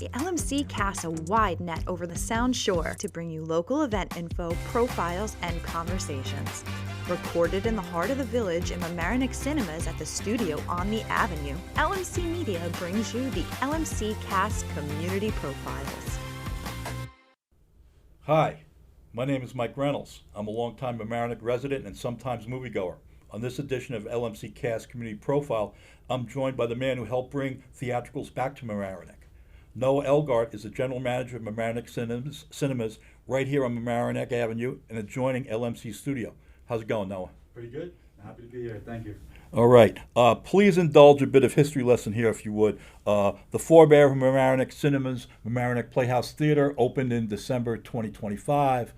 The LMC casts a wide net over the Sound Shore to bring you local event info, profiles, and conversations. Recorded in the heart of the village in Mamaroneck Cinemas at the studio on the Avenue, LMC Media brings you the LMC Cast Community Profiles. Hi, my name is Mike Reynolds. I'm a longtime Mamaroneck resident and sometimes moviegoer. On this edition of LMC Cast Community Profile, I'm joined by the man who helped bring theatricals back to Mamaroneck. Noah Elgart is the general manager of Mamaroneck Cinemas right here on Mamaroneck Avenue and adjoining LMC studio. How's it going, Noah? Pretty good. Happy to be here. Thank you. All right. Please indulge a bit of history lesson here, if you would. The forebear of Mamaroneck Cinemas, Mamaroneck Playhouse Theater, opened in December 2025.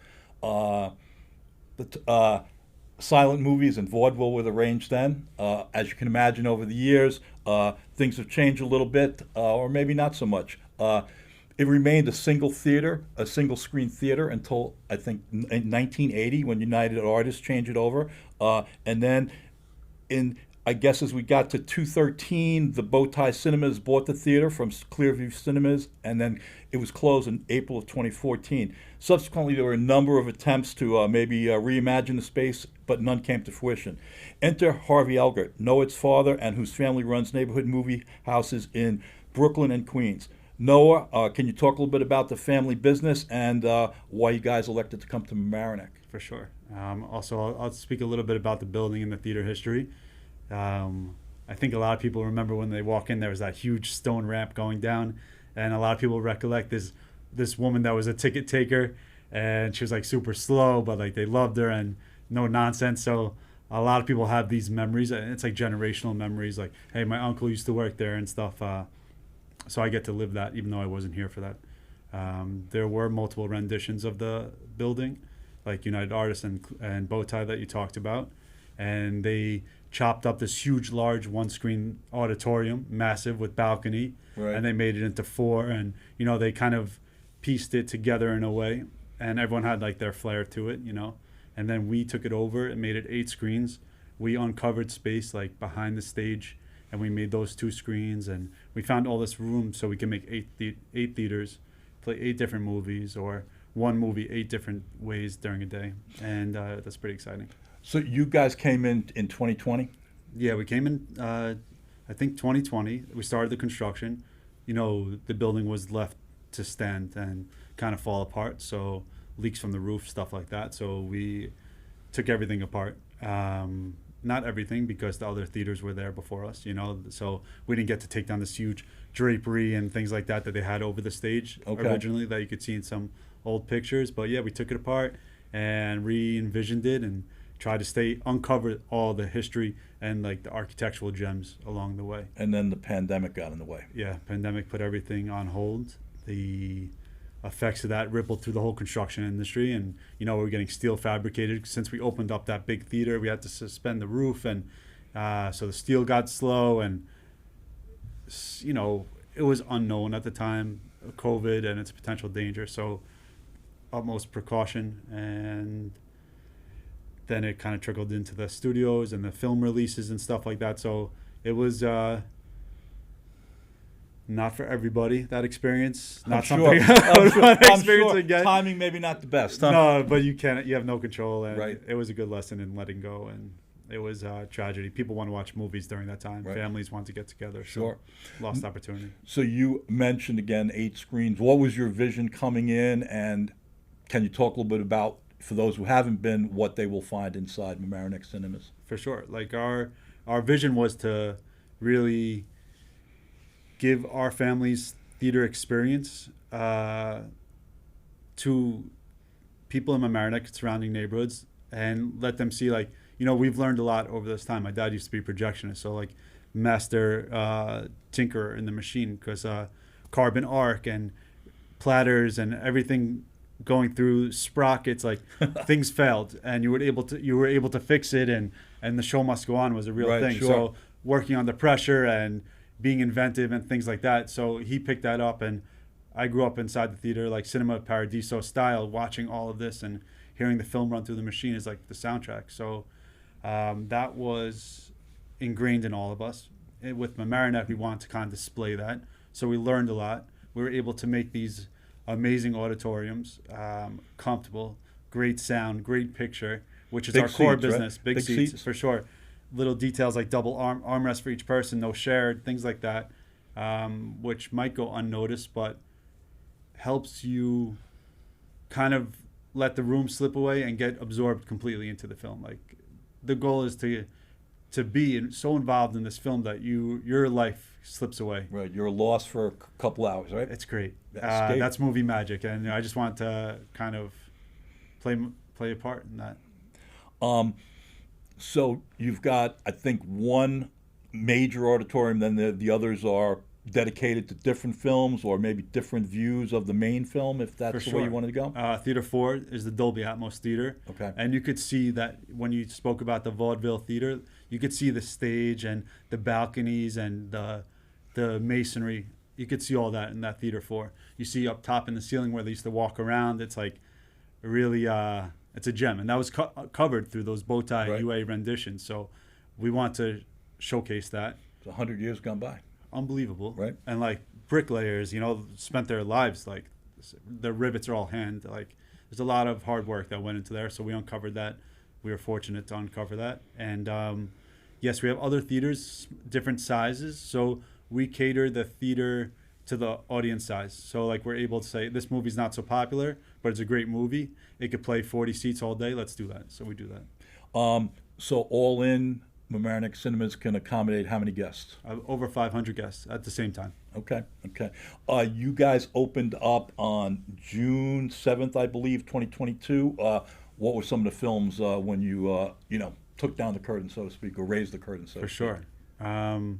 Silent movies and vaudeville were arranged then. As you can imagine, over the years, things have changed a little bit, or maybe not so much. It remained a single screen theater until, I think, in 1980 when United Artists changed it over. And then I guess as we got to 2013, the Bowtie Cinemas bought the theater from Clearview Cinemas, and then it was closed in April of 2014. Subsequently, there were a number of attempts to reimagine the space, but none came to fruition. Enter Harvey Elgart, Noah's father, and whose family runs neighborhood movie houses in Brooklyn and Queens. Noah, can you talk a little bit about the family business and why you guys elected to come to Mamaroneck? For sure. Also, I'll speak a little bit about the building and the theater history. I think a lot of people remember when they walk in, there was that huge stone ramp going down, and a lot of people recollect this woman that was a ticket taker, and she was like super slow, but like they loved her and no nonsense. So a lot of people have these memories, and it's like generational memories. Like, hey, my uncle used to work there and stuff. So I get to live that, even though I wasn't here for that. There were multiple renditions of the building, like United Artists and Bowtie that you talked about, and they chopped up this huge, large one-screen auditorium, massive with balcony, right. And they made it into 4, and they kind of pieced it together in a way, and everyone had like their flair to it, and then we took it over and made it 8 screens. We uncovered space like behind the stage, and we made those 2 screens, and we found all this room so we can make 8 theaters, play 8 different movies, or one movie 8 different ways during a day, and that's pretty exciting. So you guys came in 2020? Yeah, we came in, I think 2020. We started the construction. The building was left to stand and kind of fall apart, so leaks from the roof, stuff like that. So we took everything apart. Not everything, because the other theaters were there before us, so we didn't get to take down this huge drapery and things like that they had over the stage originally that you could see in some old pictures. But yeah, we took it apart and re-envisioned it and tried to uncover all the history and like the architectural gems along the way. And then the pandemic got in the way. Yeah, pandemic put everything on hold. The effects of that rippled through the whole construction industry, and we were getting steel fabricated. Since we opened up that big theater, we had to suspend the roof, and so the steel got slow, and it was unknown at the time, COVID and its potential danger, so utmost precaution. And then it kind of trickled into the studios and the film releases and stuff like that. So it was not for everybody, that experience. Not something I would want to experience again. Timing maybe not the best, huh? No, but you have no control, and right. It was a good lesson in letting go, and it was a tragedy. People want to watch movies during that time. Right. Families want to get together. Sure. So lost opportunity. So you mentioned again 8 screens. What was your vision coming in, and can you talk a little bit about, for those who haven't been, what they will find inside Mamaroneck Cinemas? For sure. Like our vision was to really give our family's theater experience to people in Mamaroneck, surrounding neighborhoods, and let them see, like, we've learned a lot over this time. My dad used to be a projectionist, so like master tinkerer in the machine, because carbon arc and platters and everything going through sprockets, like things failed, and you were able to fix it, and the show must go on was a real thing. Sure. So working on the pressure and being inventive and things like that. So he picked that up, and I grew up inside the theater, like Cinema Paradiso style, watching all of this and hearing the film run through the machine is like the soundtrack. So that was ingrained in all of us. With Mamaroneck, we wanted to kind of display that. So we learned a lot. we were able to make these amazing auditoriums, comfortable, great sound, great picture, which is Big our core seats, right? business. Big seats for sure. Little details like double armrest for each person, no shared, things like that, which might go unnoticed, but helps you kind of let the room slip away and get absorbed completely into the film. Like, the goal is to be so involved in this film that your life slips away. Right, you're lost for a couple hours, right? It's great. Escape. That's movie magic, and I just want to kind of play a part in that. So you've got, I think, one major auditorium, then the others are dedicated to different films or maybe different views of the main film, if that's the way you wanted to go? Theater 4 is the Dolby Atmos Theater. Okay. And you could see that when you spoke about the Vaudeville Theater, you could see the stage and the balconies and the masonry. You could see all that in that Theater 4. You see up top in the ceiling where they used to walk around. It's like really, it's a gem. And that was covered through those bow tie Right. UA renditions. So we want to showcase that. It's 100 years gone by. Unbelievable. Right. And like bricklayers, spent their lives, like the rivets are all hand. Like, there's a lot of hard work that went into there. So we uncovered that. We were fortunate to uncover that. And yes, we have other theaters, different sizes. So we cater the theater to the audience size. So like, we're able to say, this movie's not so popular, but it's a great movie. It could play 40 seats all day. Let's do that. So we do that. So all in, Mamaroneck Cinemas can accommodate how many guests? Over 500 guests at the same time. Okay. You guys opened up on June 7th, I believe, 2022. What were some of the films when you took down the curtain, so to speak, or raised the curtain, so to speak? For sure.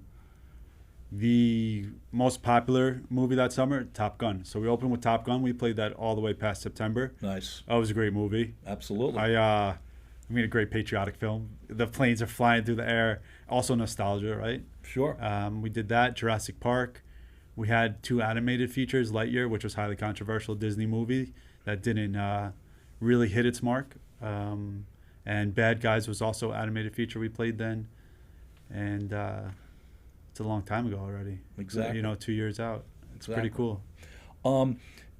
The most popular movie that summer, Top Gun. So we opened with Top Gun. We played that all the way past September. Nice. That was a great movie. Absolutely. I mean, a great patriotic film. The planes are flying through the air. Also nostalgia, right? Sure. We did that. Jurassic Park. We had 2 animated features, Lightyear, which was highly controversial Disney movie that didn't really hit its mark. And Bad Guys was also animated feature we played then. And it's a long time ago already. Exactly. 2 years out. It's Exactly. pretty cool.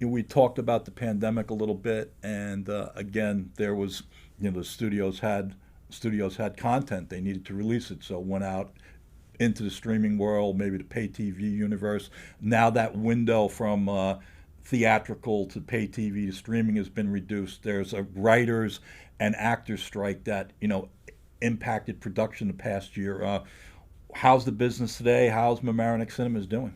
We talked about the pandemic a little bit, and again, there was, the studios had content. They needed to release it, so it went out into the streaming world, maybe the pay TV universe. Now that window from theatrical to pay TV to streaming has been reduced. There's a writers and actors strike that impacted production the past year. How's the business today? How's Mamaroneck Cinemas doing?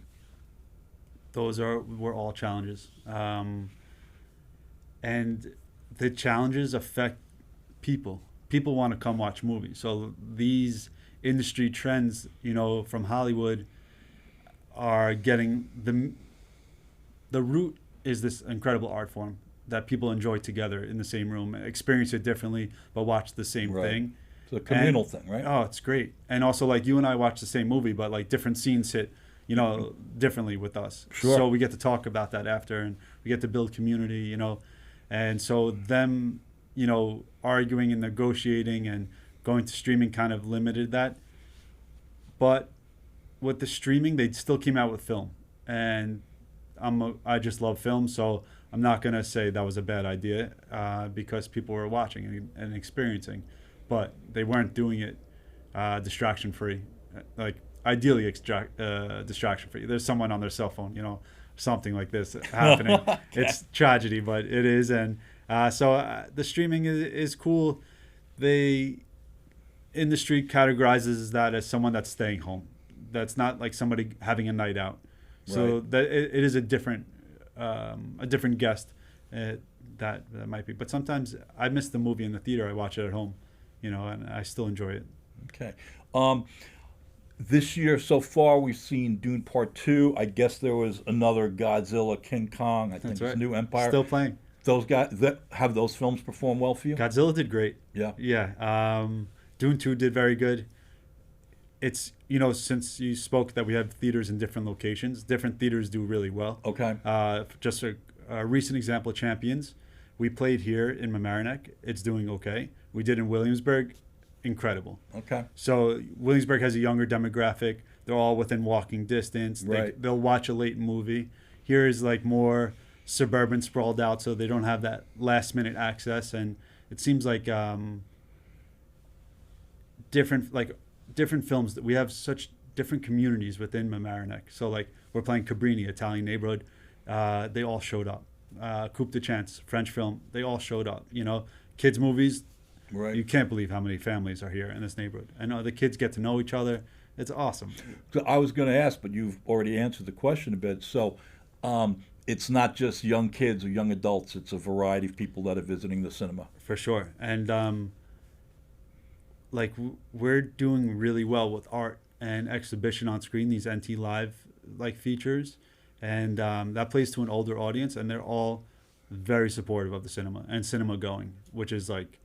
Those were all challenges, and the challenges affect people. People want to come watch movies. So these industry trends, from Hollywood, are getting the root is this incredible art form that people enjoy together in the same room, experience it differently, but watch the same thing. It's a communal thing, right? Oh, it's great. And also, like, you and I watch the same movie, but like different scenes hit differently with us. Sure. So we get to talk about that after, and we get to build community, and so them, arguing and negotiating and going to streaming kind of limited that. But with the streaming, they still came out with film, and I just love film, so I'm not gonna say that was a bad idea because people were watching and experiencing, but they weren't doing it distraction free, like. Ideally, distraction free. There's someone on their cell phone, something like this happening. Okay. It's tragedy, but it is. And so the streaming is cool. The industry categorizes that as someone that's staying home. That's not like somebody having a night out. So Right. that it is a different guest that might be. But sometimes I miss the movie in the theater. I watch it at home, and I still enjoy it. Okay. This year so far, we've seen Dune Part 2. I guess there was another Godzilla, King Kong. I think That's it's right. New Empire. Still playing. Those guys have those films performed well for you? Godzilla did great. Yeah. Yeah. Dune 2 did very good. It's, since you spoke that we have theaters in different locations, different theaters do really well. Okay. Just a recent example, Champions. We played here in Mamaroneck. It's doing okay. We did in Williamsburg. Incredible. Okay. So Williamsburg has a younger demographic. They're all within walking distance. Right. They'll watch a late movie. Here is like more suburban, sprawled out, so they don't have that last minute access. And it seems like different films that we have such different communities within Mamaroneck. So like we're playing Cabrini, Italian neighborhood. They all showed up. Coupe de Chance, French film, they all showed up. You know, kids movies. Right. You can't believe how many families are here in this neighborhood. And the kids get to know each other. It's awesome. So I was going to ask, but you've already answered the question a bit. So it's not just young kids or young adults. It's a variety of people that are visiting the cinema. For sure. And we're doing really well with art and exhibition on screen, these NT Live like features. And that plays to an older audience, and they're all very supportive of the cinema and cinema going, which is like,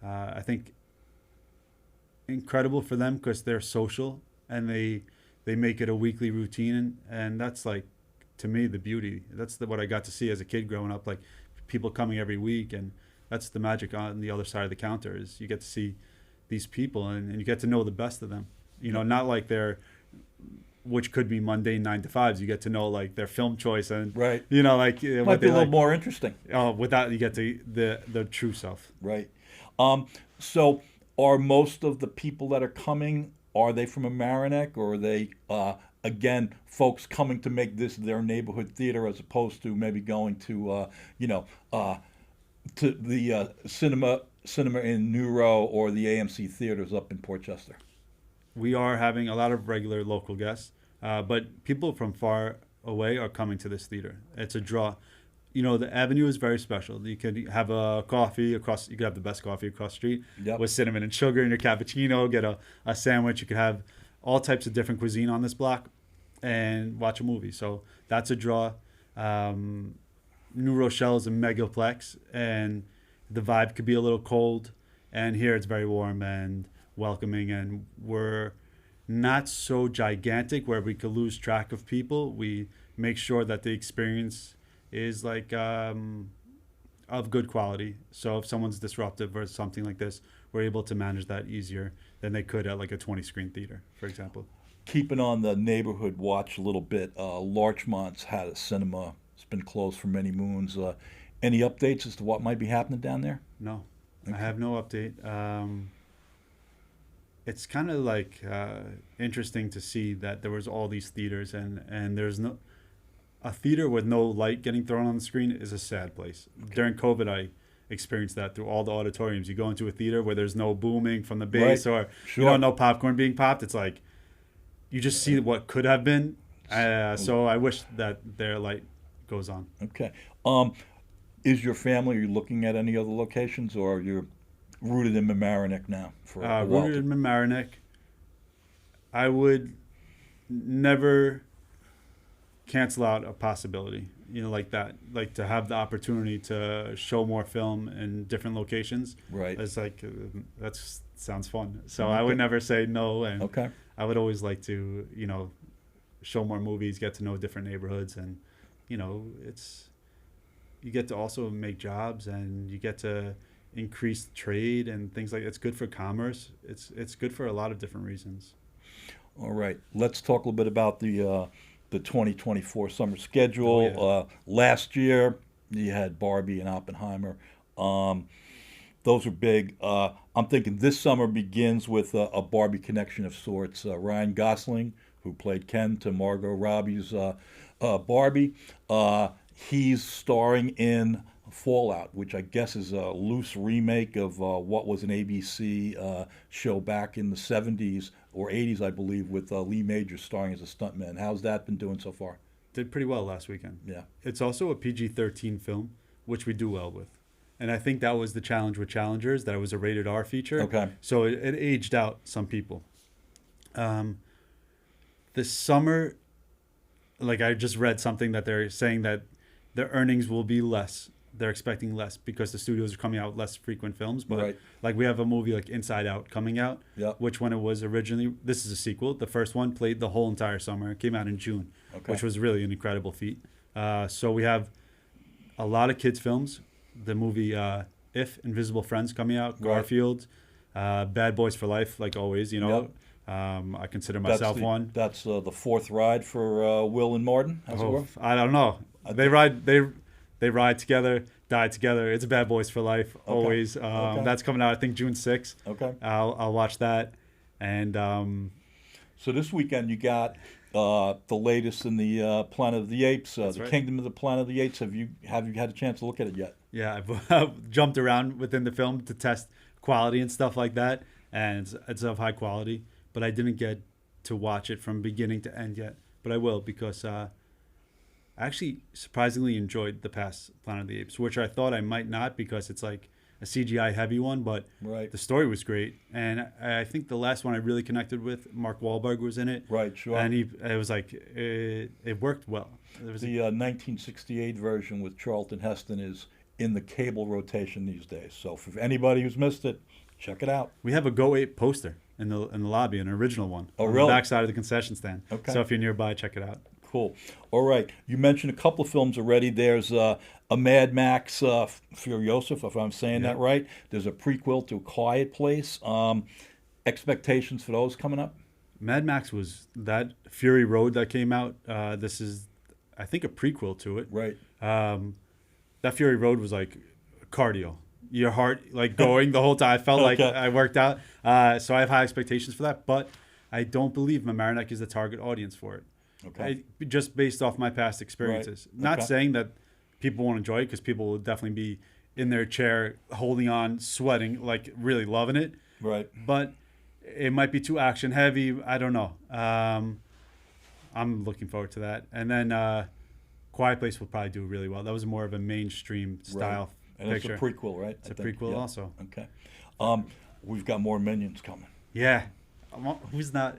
I think, incredible for them because they're social and they make it a weekly routine. And that's like, to me, the beauty. That's what I got to see as a kid growing up, like people coming every week. And that's the magic on the other side of the counter is you get to see these people and you get to know the best of them. You know, not like they're, which could be mundane 9 to 5s. You get to know like their film choice and right. You know, like might be a little more interesting. With that, you get to the true self. Right. So are most of the people that are coming, are they from Mamaroneck, or are they again folks coming to make this their neighborhood theater as opposed to maybe going to to the cinema in New Row or the AMC theaters up in Portchester? We are having a lot of regular local guests, but people from far away are coming to this theater. It's a draw. You know, the avenue is very special. You can have a coffee across. You could have the best coffee across the street with cinnamon and sugar in your cappuccino. Get a sandwich. You could have all types of different cuisine on this block, and watch a movie. So that's a draw. New Rochelle is a megaplex, and the vibe could be a little cold. And here it's very warm and welcoming, and we're not so gigantic where we could lose track of people. We make sure that the experience is like of good quality. So if someone's disruptive or something like this, we're able to manage that easier than they could at like a 20-screen theater, for example. Keeping on the neighborhood watch a little bit, Larchmont's had a cinema. It's been closed for many moons. Any updates as to what might be happening down there? No, okay. I have no update. It's kind of like interesting to see that there was all these theaters and there's no a theater with no light getting thrown on the screen is a sad place. Okay. During COVID, I experienced that through all the auditoriums. You go into a theater where there's no booming from the bass or no popcorn being popped. It's like you just see what could have been. So I wish that their light goes on. Okay. Is your family, are you looking at any other locations, or are you rooted in Mamaroneck now? Rooted in Mamaroneck. I would never cancel out a possibility, like that, like to have the opportunity to show more film in different locations. Right. It's like, that sounds fun. So I would never say no. And I would always like to, show more movies, get to know different neighborhoods. And, you get to also make jobs and you get to increase trade and things like that. It's good for commerce. It's good for a lot of different reasons. All right. Let's talk a little bit about the 2024 summer schedule. Oh, yeah. Last year, you had Barbie and Oppenheimer. Those are big. I'm thinking this summer begins with a Barbie connection of sorts. Ryan Gosling, who played Ken to Margot Robbie's Barbie, he's starring in Fallout, which I guess is a loose remake of what was an ABC show back in the 70s or 80s, I believe, with Lee Majors starring as a stuntman. How's that been doing so far? Did pretty well last weekend. Yeah. It's also a PG-13 film, which we do well with. And I think that was the challenge with Challengers, that it was a rated R feature. Okay. So it aged out some people. This summer, like I just read something that they're saying that their earnings will be less. They're expecting less because the studios are coming out with less frequent films. But like we have a movie like Inside Out coming out, which when it was originally, this is a sequel. The first one played the whole entire summer. It came out in June, which was really an incredible feat. So we have a lot of kids films. The movie If, Invisible Friends coming out, Garfield, Bad Boys for Life, like always, I consider myself one. That's the fourth ride for Will and Martin, as it were? I don't know. They ride together, die together. It's Bad Boys for Life, always. That's coming out, I think, June 6th. Okay. I'll watch that. And so this weekend you got the latest in the Planet of the Apes, the right. Kingdom of the Planet of the Apes. Have you had a chance to look at it yet? Yeah, I've jumped around within the film to test quality and stuff like that, and it's of high quality. But I didn't get to watch it from beginning to end yet. But I will, because I actually surprisingly enjoyed the past Planet of the Apes, which I thought I might not, because it's like a CGI heavy one, but Right. the story was great. And I think the last one I really connected with, Mark Wahlberg was in it. Right, sure. And it was like, it worked well. There was The 1968 version with Charlton Heston is in the cable rotation these days. So for anybody who's missed it, check it out. We have a Go Ape poster in the lobby, an original one. Oh, on really? the backside of the concession stand. Okay. So if you're nearby, check it out. Cool. All right. You mentioned a couple of films already. There's a Mad Max Furiosa, if I'm saying that right. There's a prequel to A Quiet Place. Expectations for those coming up? Mad Max was that Fury Road that came out. This is, I think, a prequel to it. Right. That Fury Road was like cardio. Your heart like going the whole time. I felt like I worked out. So I have high expectations for that, but I don't believe Mamaroneck is the target audience for it. Okay. Just based off my past experiences. Right. Not Okay. saying that people won't enjoy it, because people will definitely be in their chair, holding on, sweating, like really loving it. Right. But it might be too action heavy. I don't know. I'm looking forward to that. And then Quiet Place will probably do really well. That was more of a mainstream style And picture. it's a prequel, right? It's a prequel also. Okay. We've got more Minions coming. Yeah. Who's not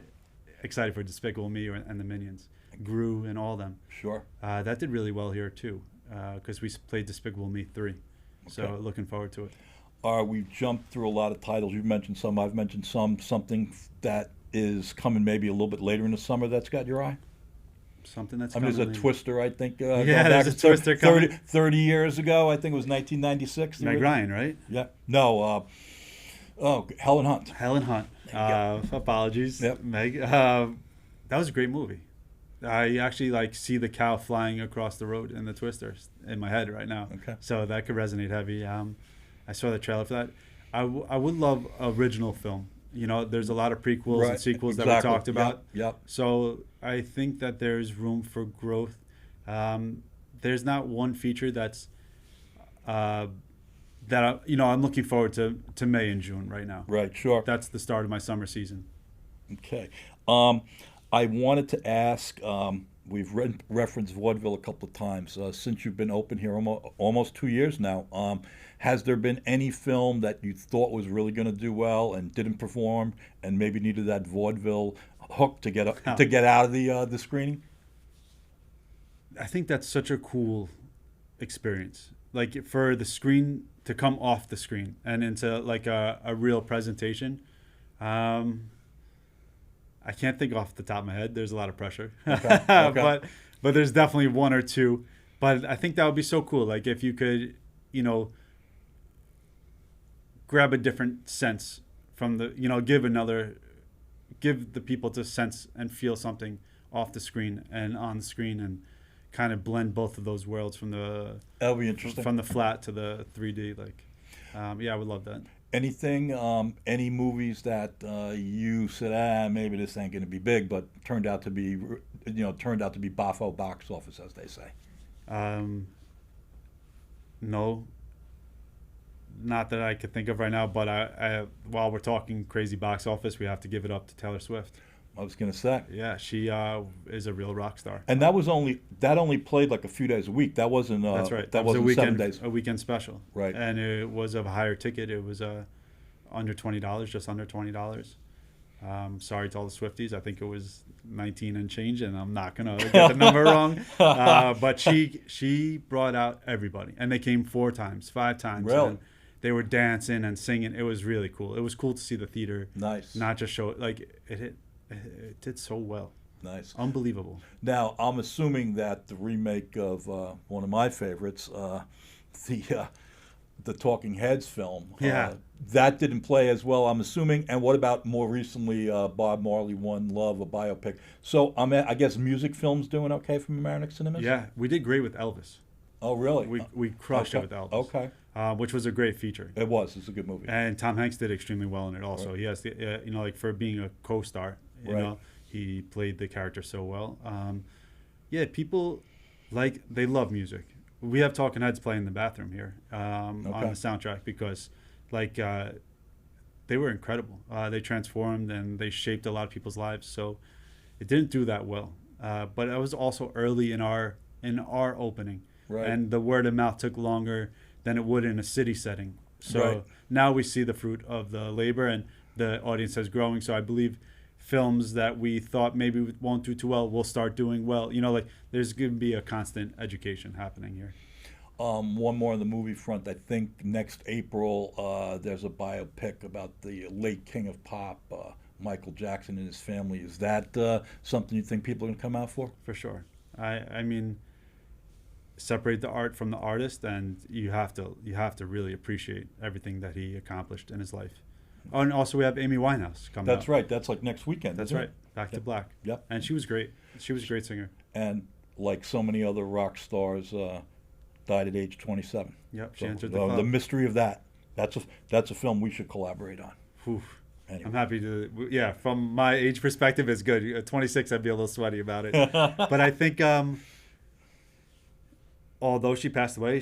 excited for Despicable Me and the Minions? Gru and all of them. Sure. That did really well here too, because we played Despicable Me 3. So Okay. looking forward to it. We've jumped through a lot of titles. You've mentioned some. I've mentioned some. Something that is coming maybe a little bit later in the summer that's got your eye? Something that's There's a coming. Twister, I think. Yeah, going there's back a Twister 30, coming. 30 years ago. I think it was 1996. the Meg original. Ryan, right? Yeah. No. Helen Hunt. Helen Hunt. Apologies, Yep. Meg. That was a great movie. I actually see the cow flying across the road in the Twister in my head right now. Okay. So that could resonate heavy. I saw the trailer for that. I would love original film. There's a lot of prequels and sequels that we talked about. Yep. So I think that there's room for growth. There's not one feature that's that I'm looking forward to May and June right now. Right. Sure. That's the start of my summer season. Okay. I wanted to ask, we've referenced vaudeville a couple of times. Since you've been open here almost 2 years now, has there been any film that you thought was really going to do well and didn't perform and maybe needed that vaudeville hook to get out of the screening? I think that's such a cool experience. Like for the screen to come off the screen and into like a real presentation. I can't think off the top of my head. There's a lot of pressure. Okay. But there's definitely one or two. But I think that would be so cool. Like if you could, grab a different sense from the, give the people to sense and feel something off the screen and on the screen, and kind of blend both of those worlds from the That'll be interesting. from the flat to the 3D. I would love that. Anything, any movies that you said, maybe this ain't going to be big, but turned out to be boffo box office, as they say? No, not that I could think of right now. But I while we're talking crazy box office, we have to give it up to Taylor Swift. I was going to say. Yeah, she is a real rock star. And that only played like a few days a week. That wasn't. That's right. That was wasn't a weekend, 7 days. A weekend special. Right. And it was of a higher ticket. It was under $20, just under $20. Sorry to all the Swifties. I think it was 19 and change, and I'm not gonna get the number wrong. But she brought out everybody, and they came 4 times, 5 times. Really? And they were dancing and singing. It was really cool. It was cool to see the theater. Nice. Not just show it. It did so well. Nice. Unbelievable. Now, I'm assuming that the remake of one of my favorites, the Talking Heads film. Yeah. That didn't play as well, I'm assuming. And what about more recently, Bob Marley, One Love, a biopic? So I guess music films doing okay from Mamaroneck Cinemas? Yeah, we did great with Elvis. Oh, really? We crushed Okay. it with Elvis. Okay. Which was a great feature. It was. It's a good movie. And Tom Hanks did extremely well in it also. Right. He has the, like for being a co-star, you Right. know, he played the character so well. Yeah, people they love music. We have Talking Heads playing in the bathroom here on the soundtrack because they were incredible. They transformed and they shaped a lot of people's lives. So it didn't do that well. But it was also early in our opening. Right. And the word of mouth took longer than it would in a city setting. So Right. now we see the fruit of the labor and the audience is growing. So I believe films that we thought maybe won't do too well will start doing well. You know, like there's going to be a constant education happening here. One more on the movie front. I think next April there's a biopic about the late king of pop, Michael Jackson, and his family. Is that something you think people are going to come out for? For sure. I mean, separate the art from the artist, and you have to really appreciate everything that he accomplished in his life. Oh, and also we have Amy Winehouse coming That's out. right. That's like next weekend. That's isn't right. it? Back to Black. Yep. And she was great. She was a great singer. And like so many other rock stars, died at age 27. Yep. She So, entered the club. the mystery of that. That's a film we should collaborate on. Whew. Anyway. I'm happy to. Yeah, from my age perspective, it's good. At 26, I'd be a little sweaty about it. But I think, although she passed away,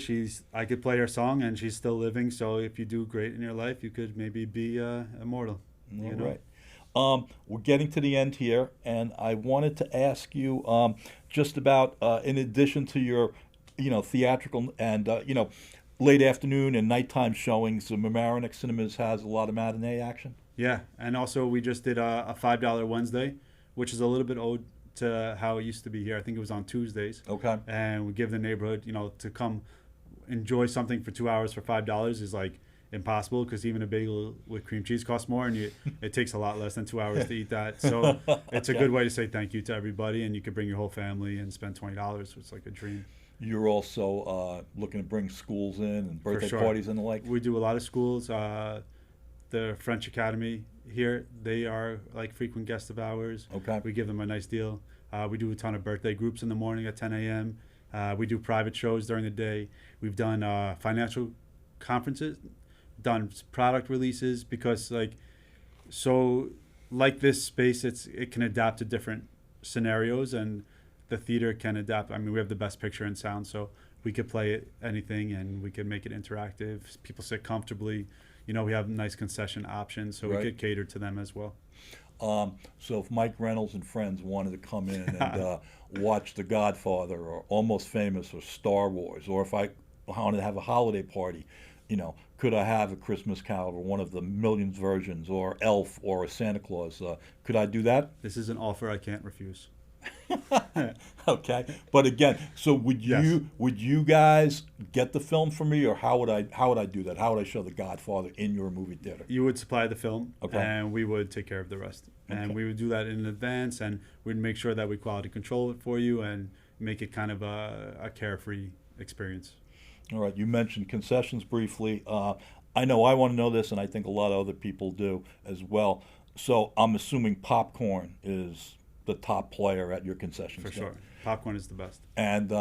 I could play her song, and she's still living. So if you do great in your life, you could maybe be immortal. You know? Right. We're getting to the end here, and I wanted to ask you just about, in addition to your, theatrical and late afternoon and nighttime showings, the Mamaroneck Cinemas has a lot of matinee action. Yeah, and also we just did a $5 Wednesday, which is a little bit owed to how it used to be here. I think it was on Tuesdays. Okay. And we give the neighborhood, to come enjoy something for 2 hours for $5 is like impossible because even a bagel with cream cheese costs more, and it takes a lot less than 2 hours to eat that. So it's a good way to say thank you to everybody, and you could bring your whole family and spend $20. It's like a dream. You're also looking to bring schools in and birthday sure. parties and the like. We do a lot of schools. The French Academy here, they are like frequent guests of ours. Okay. We give them a nice deal. We do a ton of birthday groups in the morning at 10 a.m. We do private shows during the day. We've done financial conferences, done product releases because this space, it can adapt to different scenarios, and the theater can adapt. I mean, we have the best picture and sound, so we could play anything and we could make it interactive. People sit comfortably. We have nice concession options, so Right. we could cater to them as well. So if Mike Reynolds and friends wanted to come in and watch The Godfather or Almost Famous or Star Wars, or if I wanted to have a holiday party, could I have A Christmas Carol or one of the millions versions, or Elf or a Santa Claus? Could I do that? This is an offer I can't refuse. Okay, but again, so would you guys get the film for me, or how would I do that? How would I show The Godfather in your movie theater? You would supply the film, Okay. and we would take care of the rest. And Okay. we would do that in advance, and we'd make sure that we quality control it for you and make it kind of a carefree experience. All right, you mentioned concessions briefly. I know I want to know this, and I think a lot of other people do as well. So I'm assuming popcorn is the top player at your concession For stand. sure. Popcorn is the best. And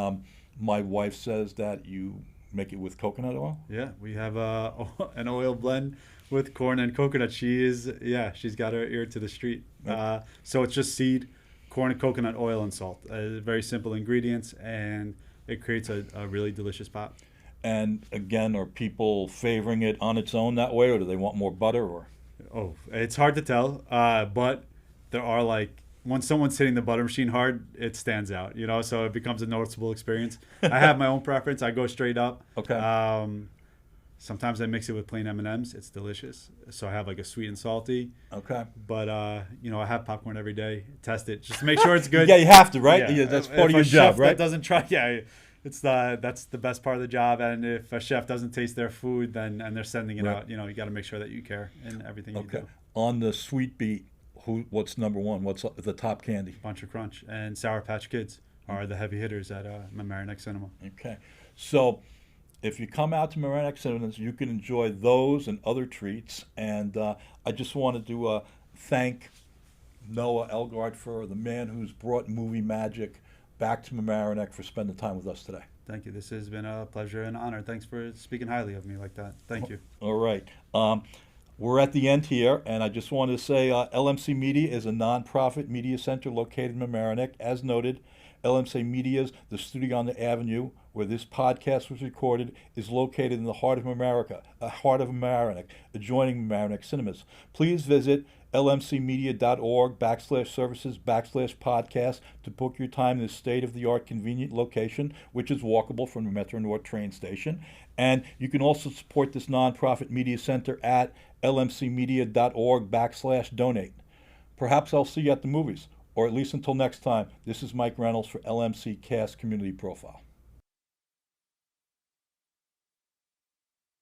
my wife says that you make it with coconut oil. Yeah, we have an oil blend with corn and coconut. She's got her ear to the street. Yep. So it's just seed, corn, and coconut oil, and salt. Very simple ingredients, and it creates a really delicious pop. And again, are people favoring it on its own that way, or do they want more butter? Or Oh, it's hard to tell, but there are when someone's hitting the butter machine hard, it stands out, so it becomes a noticeable experience. I have my own preference. I go straight up. Okay. Sometimes I mix it with plain M&Ms. It's delicious. So I have a sweet and salty. Okay. But, I have popcorn every day. Test it just to make sure it's good. Yeah, you have to, right? Yeah, that's part of your job, Chef right? that doesn't try, that's the best part of the job. And if a chef doesn't taste their food, and they're sending it Right. out, you got to make sure that you care in everything you Okay. do. On the sweet beat, what's number one? What's the top candy? Bunch of Crunch and Sour Patch Kids are the heavy hitters at Mamaroneck Cinema. Okay. So if you come out to Mamaroneck Cinemas, you can enjoy those and other treats. And I just wanted to thank Noah Elgart, for the man who's brought movie magic back to Mamaroneck, for spending time with us today. Thank you. This has been a pleasure and honor. Thanks for speaking highly of me like that. Thank you. All right. We're at the end here, and I just wanted to say LMC Media is a nonprofit media center located in Mamaroneck. As noted, LMC Media's The Studio on the Avenue, where this podcast was recorded, is located in the heart of Mamaroneck, adjoining Mamaroneck Cinemas. Please visit lmcmedia.org/services/podcast to book your time in this state-of-the-art convenient location, which is walkable from the Metro North train station. And you can also support this nonprofit media center at lmcmedia.org/donate. Perhaps I'll see you at the movies, or at least until next time. This is Mike Reynolds for LMC Cast Community Profile.